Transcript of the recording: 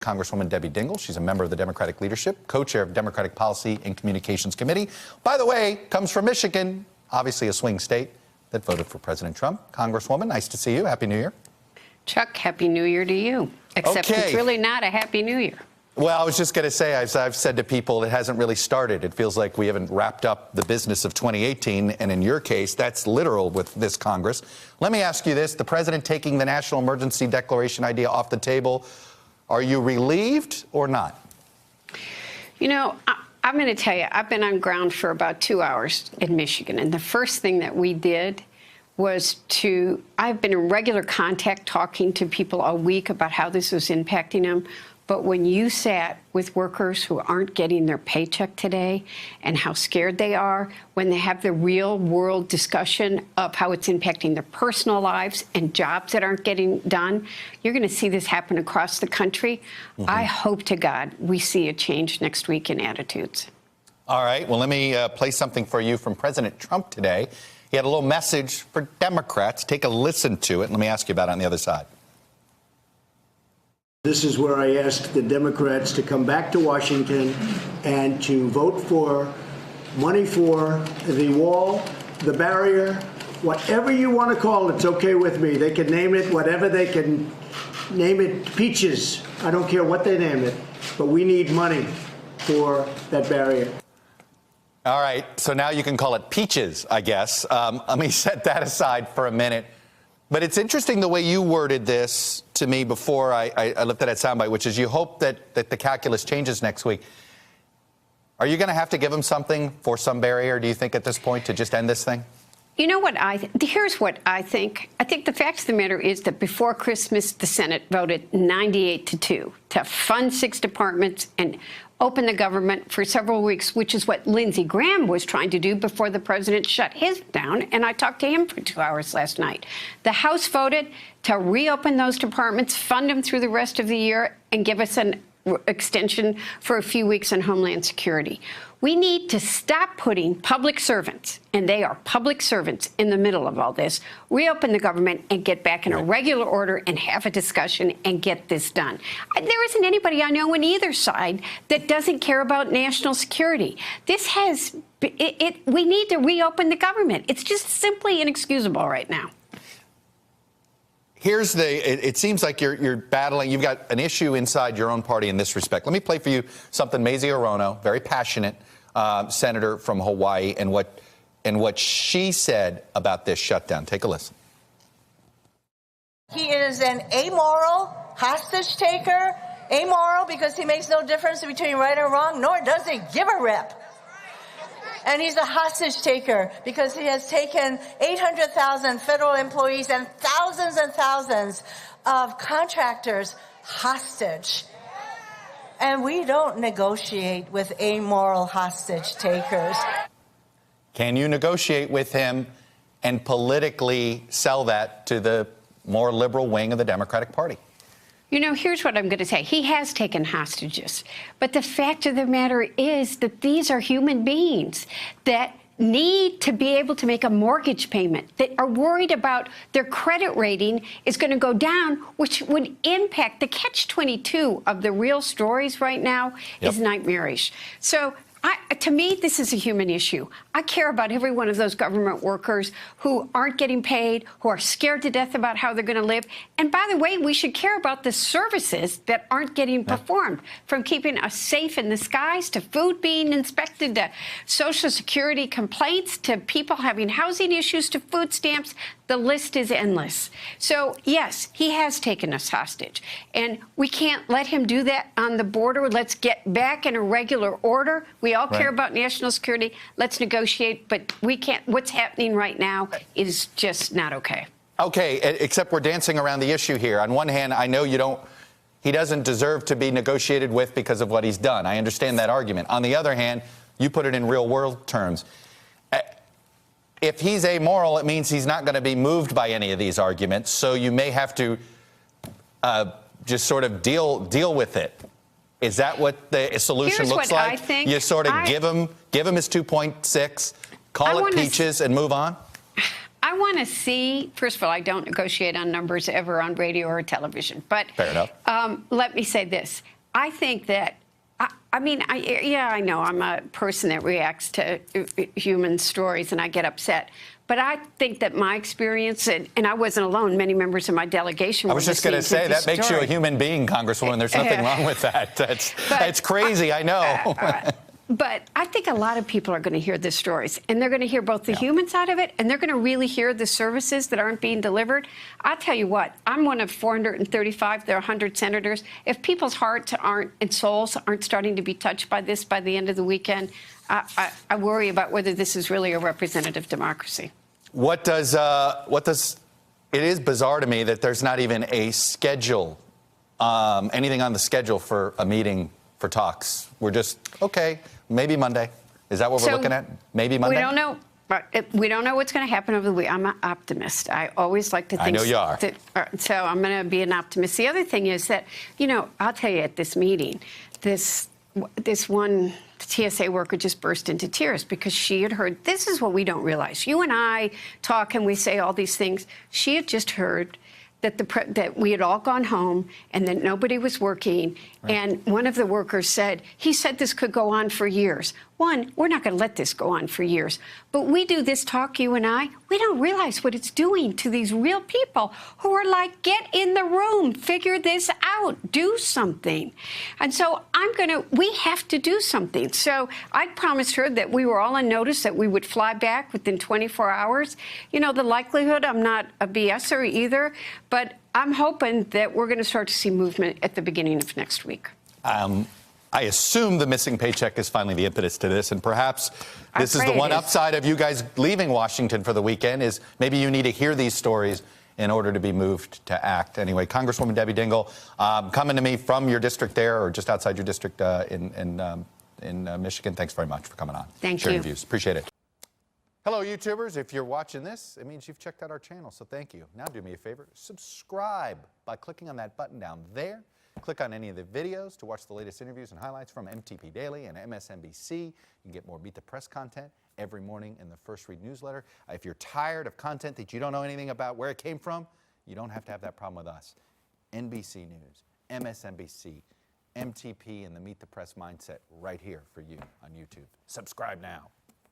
Congresswoman Debbie Dingell. She's a member of the Democratic leadership, co-chair of Democratic Policy and Communications Committee. By the way, comes from Michigan, obviously a swing state that voted for President Trump. Congresswoman, nice to see you. Happy New Year. Chuck, Happy New Year to you. Except it's really not a Happy New Year. Well, I was just going to say, I've said to people, it hasn't really started. It feels like we haven't wrapped up the business of 2018. And in your case, that's literal with this Congress. Let me ask you this. The president taking the national emergency declaration idea off the table. Are you relieved or not? You know, I'm going to tell you, I've been on ground for about 2 hours in Michigan. And the first thing that we did was I've been in regular contact talking to people all week about how this was impacting them. But when you sat with workers who aren't getting their paycheck today and how scared they are when they have the real world discussion of how it's impacting their personal lives and jobs that aren't getting done, you're going to see this happen across the country. I hope to God we see a change next week in attitudes. All right. Well, let me play something for you from President Trump today. He had a little message for Democrats. Take a listen to it. Let me ask you about it on the other side. This is where I ask the Democrats to come back to Washington and to vote for money for the wall, the barrier, whatever you want to call it, it's okay with me. They can name it whatever they can name it, peaches. I don't care what they name it, but we need money for that barrier. All right, so now you can call it peaches, I guess. Let me set that aside for a minute. But it's interesting the way you worded this to me before I looked at that soundbite, which is you hope that the calculus changes next week. Are you going to have to give them something for some barrier, do you think, at this point, to just end this thing? You know what here's what I think. I think the fact of the matter is that before Christmas, the Senate voted 98-2 to fund 6 departments and open the government for several weeks, which is what Lindsey Graham was trying to do before the president shut his down. And I talked to him for 2 hours last night. The House voted to reopen those departments, fund them through the rest of the year, and give us an extension for a few weeks on Homeland Security. We need to stop putting public servants, and they are public servants, in the middle of all this, reopen the government and get back in a regular order and have a discussion and get this done. There isn't anybody I know on either side that doesn't care about national security. This has, we need to reopen the government. It's just simply inexcusable right now. Here's it seems like you're battling, you've got an issue inside your own party in this respect. Let me play for you something Mazie Hirono, very passionate senator from Hawaii, and what she said about this shutdown. Take a listen. He is an amoral hostage taker, amoral because he makes no difference between right and wrong, nor does he give a rip. And he's a hostage taker because he has taken 800,000 federal employees and thousands of contractors hostage. And we don't negotiate with amoral hostage takers. Can you negotiate with him and politically sell that to the more liberal wing of the Democratic Party? You know, here's what I'm going to say. He has taken hostages. But the fact of the matter is that these are human beings that need to be able to make a mortgage payment, that are worried about their credit rating is going to go down, which would impact the catch-22 of the real stories right now is nightmarish. So to me, this is a human issue. I care about every one of those government workers who aren't getting paid, who are scared to death about how they're going to live. And by the way, we should care about the services that aren't getting performed, from keeping us safe in the skies to food being inspected to Social Security complaints to people having housing issues to food stamps. The list is endless. So, yes, he has taken us hostage. And we can't let him do that on the border. Let's get back in a regular order. We all care about national security. Let's negotiate. But we can't. What's happening right now is just not okay. Okay, except we're dancing around the issue here. On one hand, I know he doesn't deserve to be negotiated with because of what he's done. I understand that argument. On the other hand, you put it in real world terms. If he's amoral, it means he's not going to be moved by any of these arguments. So you may have to just sort of deal with it. Is that what the solution looks like? I think you sort of give him his 2.6, call it peaches, and move on? I want to see, first of all, I don't negotiate on numbers ever on radio or television. But fair enough. Let me say this. I think that, I know I'm a person that reacts to human stories and I get upset. But I think that my experience, and I wasn't alone, many members of my delegation were I was just going to say, that makes you a human being, Congresswoman. There's nothing wrong with that. It's crazy, I know. But I think a lot of people are going to hear the stories, and they're going to hear both the human side of it, and they're going to really hear the services that aren't being delivered. I'll tell you what, I'm one of 435. There are 100 senators. If people's hearts and souls aren't starting to be touched by this by the end of the weekend, I worry about whether this is really a representative democracy. It is bizarre to me that there's not even a schedule, anything on the schedule for a meeting for talks. We're just, okay, maybe Monday. Is that what we're looking at? Maybe Monday? We don't know. We don't know what's going to happen over the week. I'm an optimist. I always like to think. I know you are. So I'm going to be an optimist. The other thing is that, I'll tell you at this meeting, this one TSA worker just burst into tears because she had heard, this is what we don't realize. You and I talk and we say all these things. She had just heard that we had all gone home and that nobody was working. Right. And one of the workers said, he said this could go on for years. One, we're not going to let this go on for years. But we do this talk, you and I, we don't realize what it's doing to these real people who are like, get in the room, figure this out, do something. And so we have to do something. So I promised her that we were all on notice that we would fly back within 24 hours. The likelihood, I'm not a BSer either, but I'm hoping that we're going to start to see movement at the beginning of next week. I assume the missing paycheck is finally the impetus to this, and perhaps this is the one upside of you guys leaving Washington for the weekend is maybe you need to hear these stories in order to be moved to act. Anyway, Congresswoman Debbie Dingell, coming to me from your district there, or just outside your district in Michigan, thanks very much for coming on. Thank sharing you. Views. Appreciate it. Hello, YouTubers. If you're watching this, it means you've checked out our channel, so thank you. Now do me a favor, subscribe by clicking on that button down there. Click on any of the videos to watch the latest interviews and highlights from MTP Daily and MSNBC. You can get more Beat the Press content every morning in the First Read newsletter. If you're tired of content that you don't know anything about where it came from, you don't have to have that problem with us. NBC News, MSNBC, MTP, and the Meet the Press mindset right here for you on YouTube. Subscribe now.